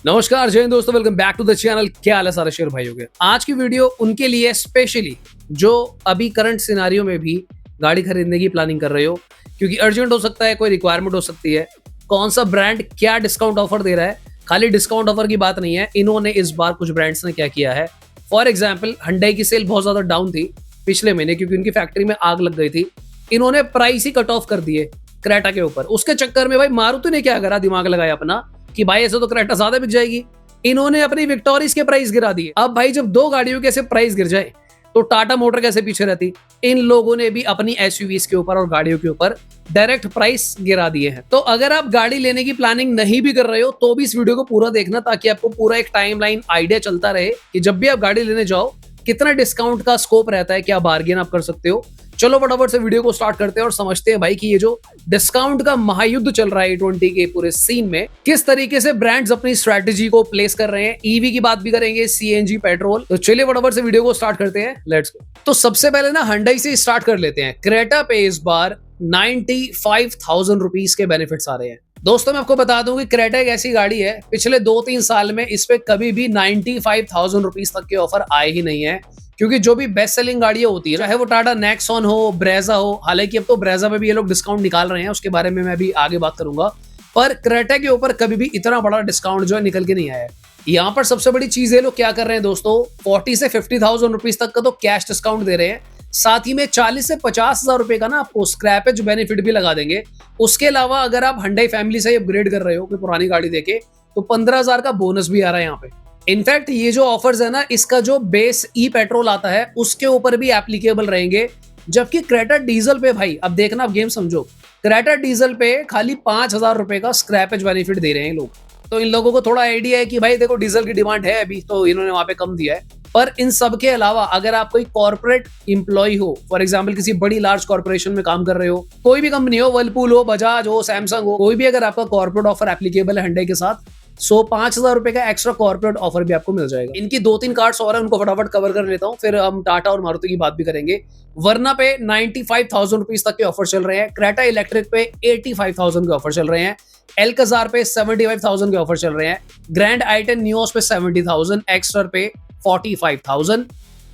नमस्कार जय हिंद दोस्तों, welcome back to the channel. क्या हाल है सारे शेयर भाइयों के। आज की वीडियो उनके लिए स्पेशली जो अभी करंट सिनारियो में भी गाड़ी खरीदने की प्लानिंग कर रहे हो, क्योंकि अर्जेंट हो सकता है, कोई रिक्वायरमेंट हो सकती है। कौन सा ब्रांड क्या डिस्काउंट ऑफर दे रहा है, खाली डिस्काउंट ऑफर की बात नहीं है। इन्होंने इस बार कुछ ब्रांड्स ने क्या किया है। फॉर एग्जाम्पल Hyundai की सेल बहुत ज्यादा डाउन थी पिछले महीने, क्योंकि उनकी फैक्ट्री में आग लग गई थी। इन्होंने प्राइस ही कट ऑफ कर दिए क्रेटा के ऊपर। उसके चक्कर में भाई मारुति ने क्या करा, दिमाग लगाया अपना कि भाई ऐसे तो क्रेटा ज्यादा बिक जाएगी। इन्होंने अपनी विक्टोरिस के प्राइस गिरा दिए। अब भाई जब दो गाड़ियों के ऐसे प्राइस गिर जाए तो टाटा मोटर कैसे पीछे रहती। इन लोगों ने भी अपनी एसयूवीज के ऊपर और गाड़ियों के ऊपर डायरेक्ट प्राइस गिरा दिए हैं। तो अगर आप गाड़ी लेने की प्लानिंग नहीं भी कर रहे हो तो भी इस वीडियो को पूरा देखना, ताकि आपको पूरा एक टाइमलाइन आइडिया चलता रहे कि जब भी आप गाड़ी लेने जाओ कितना डिस्काउंट का स्कोप रहता है, क्या बार्गेन आप कर सकते हो। चलो फटाफट से वीडियो को स्टार्ट करते हैं और समझते हैं भाई कि ये जो डिस्काउंट का महायुद्ध चल रहा है E20 के पूरे सीन में, किस तरीके से ब्रांड्स अपनी स्ट्रेटेजी को प्लेस कर रहे हैं। ईवी की बात भी करेंगे, सीएनजी, पेट्रोल। तो चलिए फटाफट से वीडियो को स्टार्ट करते हैं, लेट्स गो। तो सबसे पहले ना Hyundai से स्टार्ट कर लेते हैं। क्रेटा पे इस बार 95,000 रुपीज के बेनिफिट्स आ रहे हैं। दोस्तों मैं आपको बता दूं कि क्रेटा एक ऐसी गाड़ी है, पिछले 2-3 साल में इस पे कभी भी 95,000 रुपीज तक के ऑफर आए ही नहीं है। क्योंकि जो भी बेस्ट सेलिंग गाड़ियां होती है, चाहे वो टाटा नेक्सॉन हो, ब्रेजा हो, हालांकि अब तो ब्रेजा में भी ये लोग डिस्काउंट निकाल रहे हैं, उसके बारे में मैं भी आगे बात करूंगा। पर क्रेटा के ऊपर कभी भी इतना बड़ा डिस्काउंट जो है निकल के नहीं आया है। यहाँ पर सबसे बड़ी चीज है, लोग क्या कर रहे हैं दोस्तों, 40 से 50,000 रुपीज तक का तो कैश डिस्काउंट दे रहे हैं। साथ ही में 40 से 50,000 रुपए का ना आपको स्क्रैपेज बेनिफिट भी लगा देंगे। उसके अलावा अगर आप Hyundai फैमिली से अपग्रेड कर रहे हो कोई पुरानी गाड़ी देके, तो 15,000 का बोनस भी आ रहा है यहाँ पे। इनफैक्ट ये जो ऑफर्स है ना, इसका जो बेस ई पेट्रोल आता है उसके ऊपर भी एप्लीकेबल रहेंगे। जबकि क्रेटा डीजल पे भाई, अब देखना, आप गेम समझो, क्रेटा डीजल पे खाली 5,000 रुपए का स्क्रैपेज बेनिफिट दे रहे हैं लोग। तो इन लोगों को थोड़ा आइडिया है कि भाई देखो डीजल की डिमांड है अभी, तो इन्होंने वहां पे कम दिया है। पर इन सब के अलावा अगर आप कोई कॉर्पोरेट इंप्लॉय हो, फॉर एग्जांपल किसी बड़ी लार्ज कॉर्पोरेशन में काम कर रहे हो, कोई भी कंपनी हो, वर्लपूल हो, बजाज हो, सैमसंग हो, कोई भी अगर आपका कॉर्पोरेट ऑफर एप्लीकेबल है Hyundai के साथ, 5,000 रुपए का एक्स्ट्रा कॉर्पोरेट ऑफर भी आपको मिल जाएगा। इनकी 2-3 कार्ड्स और है, उनको फटाफट कवर कर लेता हूँ, फिर हम टाटा और मारुति की बात भी करेंगे। वरना पे 95,000 रुपीज तक के ऑफर चल रहे हैं। क्रेटा इलेक्ट्रिक पे 85,000 के ऑफर चल रहे हैं। एल्काजार पे 75,000 के ऑफर चल रहे हैं। ग्रैंड i10 नियोस पे 70,000, एक्स्टर पे 45,000,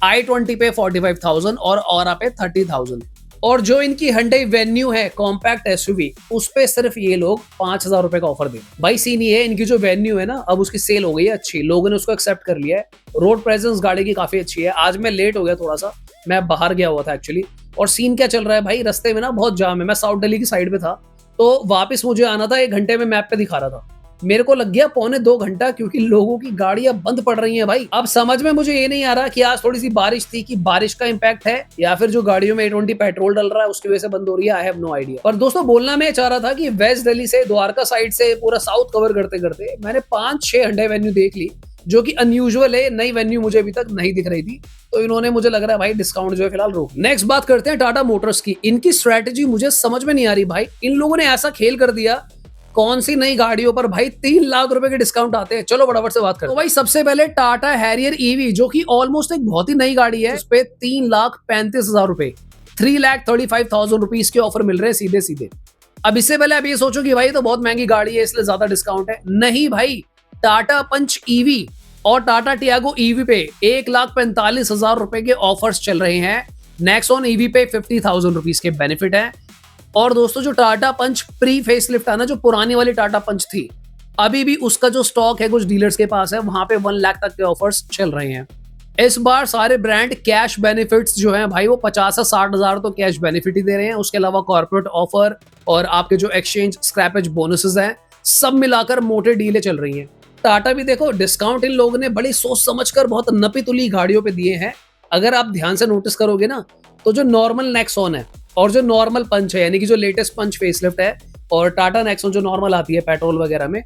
i20 पे 45,000 और ऑरा पे 30,000। और जो इनकी Hyundai वेन्यू है, कॉम्पैक्ट एसयूवी, उस पे सिर्फ ये लोग 5,000 रुपए का ऑफर दे। भाई सीन ये है, इनकी जो वेन्यू है ना, अब उसकी सेल हो गई है अच्छी, लोगों ने उसको एक्सेप्ट कर लिया है। रोड प्रेजेंस गाड़ी की काफी अच्छी है। आज मैं लेट हो गया थोड़ा सा, मैं बाहर गया हुआ था एक्चुअली। और सीन क्या चल रहा है भाई, रास्ते में ना बहुत जाम है। मैं साउथ दिल्ली की साइड पे था, तो वापस मुझे आना था 1 घंटे में, मैप पे दिखा रहा था। मेरे को लग गया 1.25 घंटा, क्योंकि लोगों की गाड़ियां बंद पड़ रही हैं भाई। अब समझ में मुझे ये नहीं आ रहा कि आज थोड़ी सी बारिश थी, कि बारिश का इंपैक्ट है, या फिर जो गाड़ियों में E20 पेट्रोल डल रहा है उसकी वजह से बंद हो रही है। I have no idea. पर दोस्तों बोलना मैं चाह रहा था कि वेस्ट दिल्ली से, द्वारका साइड से पूरा साउथ कवर करते करते मैंने 5-6 Hyundai वेन्यू देख ली, जो कि अनयूजुअल है। नई वेन्यू मुझे अभी तक नहीं दिख रही थी, तो इन्होंने, मुझे लग रहा है भाई, डिस्काउंट जो है फिलहाल रोक। नेक्स्ट बात करते हैं टाटा मोटर्स की। इनकी स्ट्रेटेजी मुझे समझ में नहीं आ रही भाई। इन लोगों ने ऐसा खेल कर दिया, कौन सी नई गाड़ियों पर भाई 3 लाख रुपए के डिस्काउंट आते हैं। चलो फटाफट से बात करते हैं। तो भाई सबसे पहले टाटा हैरियर ईवी, जो कि ऑलमोस्ट एक बहुत ही नई गाड़ी है, उस पे 3,35,000 रुपए, 3,35,000 रुपीज के ऑफर मिल रहे हैं सीधे सीधे। अब इससे पहले आप ये सोचो कि भाई तो बहुत महंगी गाड़ी है इसलिए ज्यादा डिस्काउंट है। नहीं भाई, टाटा पंच ईवी और टाटा टियागो ईवी पे 1,45,000 रुपए के ऑफर्स चल रहे हैं। नेक्सॉन ईवी पे 50,000 रुपीज के बेनिफिट है। और दोस्तों जो टाटा पंच प्री फेसलिफ्ट है ना, जो पुरानी वाली टाटा पंच थी, अभी भी उसका जो स्टॉक है कुछ डीलर्स के पास है, वहां पे 1 लाख तक के ऑफर्स चल रहे हैं। इस बार सारे ब्रांड कैश बेनिफिट्स जो हैं भाई, वो 50 से 60,000 तो कैश बेनिफिट ही दे रहे हैं। उसके अलावा कॉर्पोरेट ऑफर और आपके जो एक्सचेंज स्क्रैपेज बोनसेस हैं, सब मिलाकर मोटे डीलें चल रही हैं। टाटा भी देखो, डिस्काउंट इन लोगों ने बड़ी सोच समझकर बहुत नपी तुली गाड़ियों पे दिए हैं। अगर आप ध्यान से नोटिस करोगे ना, तो जो नॉर्मल नेक्सॉन है और जो नॉर्मल पंच है, यानी कि जो लेटेस्ट पंच फेसलिफ्ट है, और टाटा नेक्सॉन जो नॉर्मल आती है पेट्रोल वगैरह में,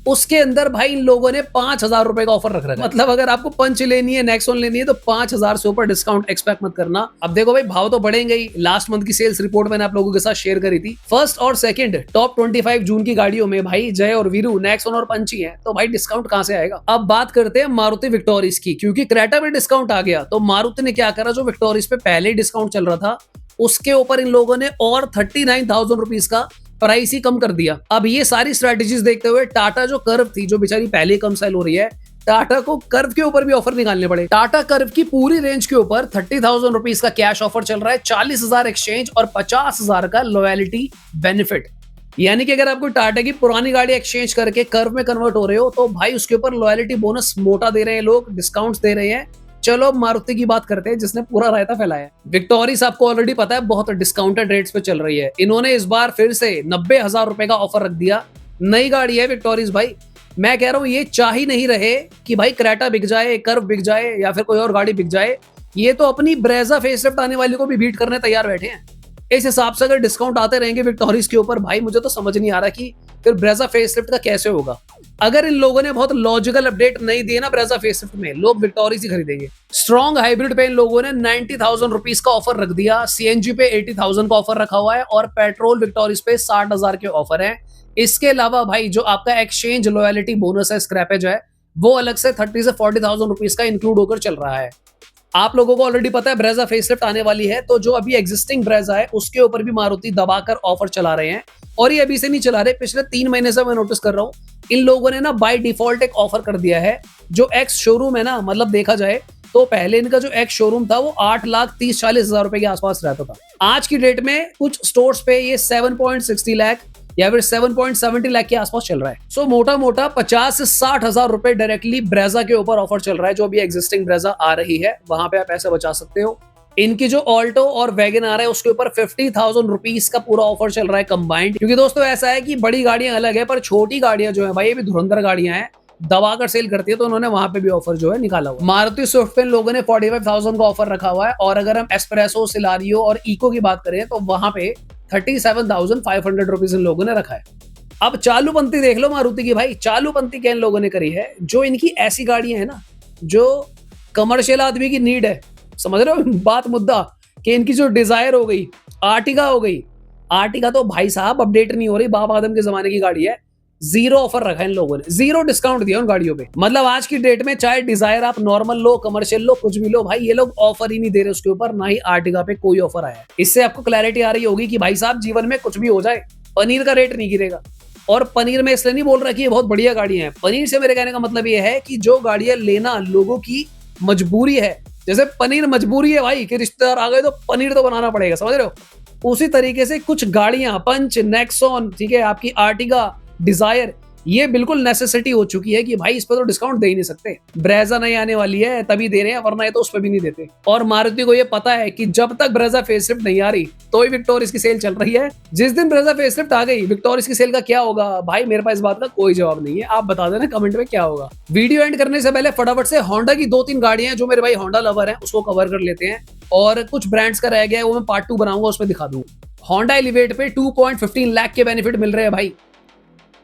उसके अंदर भाई इन लोगों ने 5,000 रुपए का ऑफर रख रखा है। मतलब अगर आपको पंच लेनी है, नेक्सॉन लेनी है, तो 5,000 से ऊपर डिस्काउंट एक्सपेक्ट मत करना। अब देखो भाई, भाव तो बढ़ेंगे ही। लास्ट मंथ की सेल्स रिपोर्ट मैंने आप लोगों के साथ शेयर करी थी। फर्स्ट और सेकंड टॉप 25 जून की गाड़ियों में भाई जय और वीरू, नेक्सॉन और पंच ही है, तो भाई डिस्काउंट कहां से आएगा। अब बात करते हैं मारुति विक्टोरिस की, क्योंकि क्रेटा में डिस्काउंट आ गया, तो मारुति ने क्या करा, जो विक्टोरिस पे पहले ही डिस्काउंट चल रहा था उसके ऊपर इन लोगों ने और 39,000 रुपीज का प्राइस ही कम कर दिया। अब ये सारी स्ट्रेटेजीज देखते हुए टाटा जो कर्व थी, जो बेचारी पहले ही कम सेल हो रही है, टाटा को कर्व के ऊपर भी ऑफर निकालने पड़े। टाटा कर्व की पूरी रेंज के ऊपर 30,000 रुपीज का कैश ऑफर चल रहा है, 40,000 एक्सचेंज और 50,000 का लॉयलिटी बेनिफिट। यानी कि अगर आपको टाटा की पुरानी गाड़ी एक्सचेंज करके कर्व में कन्वर्ट हो रहे हो तो भाई उसके ऊपर लॉयलिटी बोनस मोटा दे रहे हैं लोग, डिस्काउंट्स दे रहे हैं। चलो अब मारुति की बात करते हैं जिसने पूरा रायता फैलाया है। विक्टोरिस आपको ऑलरेडी पता है बहुत डिस्काउंटेड रेट्स पे चल रही है। इन्होंने इस बार फिर से 90,000 रुपए का ऑफर रख दिया। नई गाड़ी है विक्टोरिस भाई, मैं कह रहा हूं ये चाह ही नहीं रहे कि भाई क्रेटा बिक जाए, कर्व बिक जाए या फिर कोई और गाड़ी बिक जाए। ये तो अपनी ब्रेजा फेसलिफ्ट आने वाली को भी बीट करने तैयार बैठे हैं। इस हिसाब से अगर डिस्काउंट आते रहेंगे विक्टोरिस के ऊपर, भाई मुझे तो समझ नहीं आ रहा कि फिर ब्रेजा फेसलिफ्ट का कैसे होगा। अगर इन लोगों ने बहुत लॉजिकल अपडेट नहीं दिए ना ब्रेजा फेसलिफ्ट में, लोग विक्टोरिस ही खरीदेंगे। स्ट्रॉन्ग हाइब्रिड पे इन लोगों ने 90,000 रुपीज का ऑफर रख दिया, सीएनजी पे 80,000 का ऑफर रखा हुआ है और पेट्रोल विक्टोरिस पे 60,000 के ऑफर है। इसके अलावा भाई जो आपका एक्सचेंज लॉयलिटी बोनस है, स्क्रैपेज है, वो अलग से 30 से 40,000 रुपीज का इंक्लूड होकर चल रहा है। आप लोगों को ऑलरेडी पता है ब्रेजा फेसलिफ्ट आने वाली है, तो जो अभी एग्जिस्टिंग ब्रेजा है उसके ऊपर भी मारुति दबाकर ऑफर चला रहे हैं। और ये अभी से नहीं चला रहे, पिछले 3 महीने से मैं नोटिस कर रहा हूँ इन लोगों ने ना बाय डिफॉल्ट एक ऑफर कर दिया है। जो एक्स शोरूम है ना, मतलब देखा जाए तो पहले इनका जो एक्स शोरूम था वो 8,30,40,000 रुपए के आसपास रहता था। आज की डेट में कुछ स्टोर्स पे ये 7.60 लाख या फिर 7.70 लाख के आसपास चल रहा है। सो मोटा मोटा 50 से 60,000 रुपए डायरेक्टली ब्रेजा के ऊपर ऑफर चल रहा है। जो अभी एग्जिस्टिंग ब्रेजा आ रही है वहां पे आप पैसे बचा सकते हो। इनकी जो ऑल्टो और वैगन आ रहा है उसके ऊपर 50,000 रुपीज का पूरा ऑफर चल रहा है कंबाइंड। क्योंकि दोस्तों ऐसा है कि बड़ी गाड़ियां अलग है पर छोटी गाड़ियां जो है भाई, ये भी धुरंधर गाड़ियां हैं, दबाकर सेल करती है, तो उन्होंने वहां पे भी ऑफर जो है निकाला हुआ। मारुति स्विफ्ट पे लोगों ने 45,000 का ऑफर रखा हुआ है। और अगर हम एस्प्रेसो, सिलारियो और इको की बात करें तो वहां पे 37,500 रुपीज इन लोगों ने रखा है। अब चालूपंथी देख लो मारुति की भाई, चालूपंथी क्या इन लोगों ने करी है। जो इनकी ऐसी गाड़ियां है ना जो कमर्शियल आदमी की नीड है, समझ रहे हो बात मुद्दा, कि इनकी जो डिजायर हो गई, आर्टिगा हो गई। आर्टिगा तो भाई साहब अपडेट नहीं हो रही, बाप आदम के जमाने की गाड़ी है। 0 ऑफर रखा है इन लोगों ने, 0 डिस्काउंट दिया उन गाड़ियों पे। मतलब आज की डेट में चाहे डिजायर आप नॉर्मल लो, कमर्शियल लो, कुछ भी लो भाई, ये लोग ऑफर ही नहीं दे रहे उसके ऊपर, ना ही आर्टिगा पे कोई ऑफर आया है। इससे आपको क्लैरिटी आ रही होगी कि भाई साहब जीवन में कुछ भी हो जाए, पनीर का रेट नहीं गिरेगा। और पनीर में इसलिए नहीं बोल रहा कि ये बहुत बढ़िया गाड़ियां हैं। पनीर से मेरे कहने का मतलब ये है कि जो गाड़ियां लेना लोगों की मजबूरी है, जैसे पनीर मजबूरी है भाई कि रिश्तेदार आ गए तो पनीर तो बनाना पड़ेगा, समझ रहे हो। उसी तरीके से कुछ गाड़ियां, पंच, नेक्सॉन, ठीक है, आपकी आर्टिगा, डिजायर, ये बिल्कुल नेसेसिटी हो चुकी है कि भाई इस पर तो डिस्काउंट दे ही नहीं सकते। ब्रेजा नहीं आने वाली है तभी दे रहे हैं, वरना ये तो उस पर भी नहीं देते। और मारुति को ये पता है कि जब तक ब्रेजा फेसलिफ्ट नहीं आ रही तो ही विक्टोरिस की सेल चल रही है। जिस दिन ब्रेजा फेसलिफ्ट आ गई विक्टोरिस की सेल का क्या होगा भाई, मेरे पास इस बात का कोई जवाब नहीं है। आप बता देना कमेंट में क्या होगा। वीडियो एंड करने से पहले फटाफट से होंडा की 2-3 गाड़ियां जो मेरे भाई होंडा लवर है उसको कवर कर लेते हैं। और कुछ ब्रांड्स का रह गया है वो मैं पार्ट 2 बनाऊंगा, उसमें दिखा दूंगा। होंडा एलिवेट पे 2.15 लाख के बेनिफिट मिल रहे हैं भाई।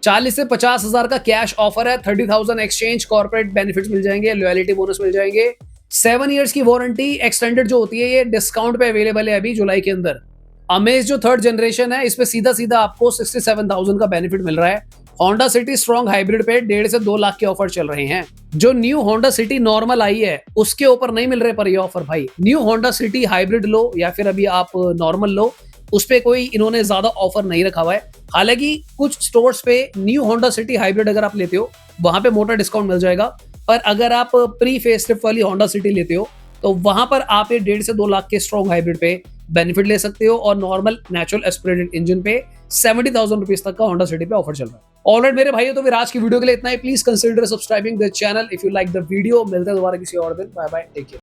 40 से 50,000 का कैश ऑफर है, 30,000 एक्सचेंज, कॉर्पोरेट बेनिफिट्स मिल जाएंगे, लॉयलिटी बोनस मिल जाएंगे। 7 इयर्स की वारंटी एक्सटेंडेड जो होती है ये डिस्काउंट पे अवेलेबल है अभी जुलाई के अंदर। अमेज जो 3rd जनरेशन है इस पे सीधा सीधा आपको 67,000 का बेनिफिट मिल रहा है। होंडा सिटी स्ट्रॉन्ग हाइब्रिड पे 1.5 से 2 लाख के ऑफर चल रहे हैं। जो न्यू होंडा सिटी नॉर्मल आई है उसके ऊपर नहीं मिल रहे पर ये ऑफर भाई। न्यू होंडा सिटी हाइब्रिड लो या फिर अभी आप नॉर्मल लो, उस पे कोई इन्होंने ज्यादा ऑफर नहीं रखा हुआ है। हालांकि कुछ स्टोर्स पे न्यू होंडा सिटी हाइब्रिड अगर आप लेते हो वहां पे मोटा डिस्काउंट मिल जाएगा। पर अगर आप प्री फेसलिफ्ट वाली होंडा सिटी लेते हो तो वहां पर आप 1.5 से 2 लाख के स्ट्रॉन्ग हाइब्रिड पे बेनिफिट ले सकते हो। और नॉर्मल नेचुरल एस्पिरेटेड इंजन पे 70,000 रुपीज तक का होंडा सिटी पे ऑफर चल रहा है। ऑलराइट मेरे भाइयों, तो फिर आज की वीडियो के लिए इतना ही। Please consider subscribing the channel if you like the video. मिलते हैं दोबारा किसी और दिन। Bye bye, take care.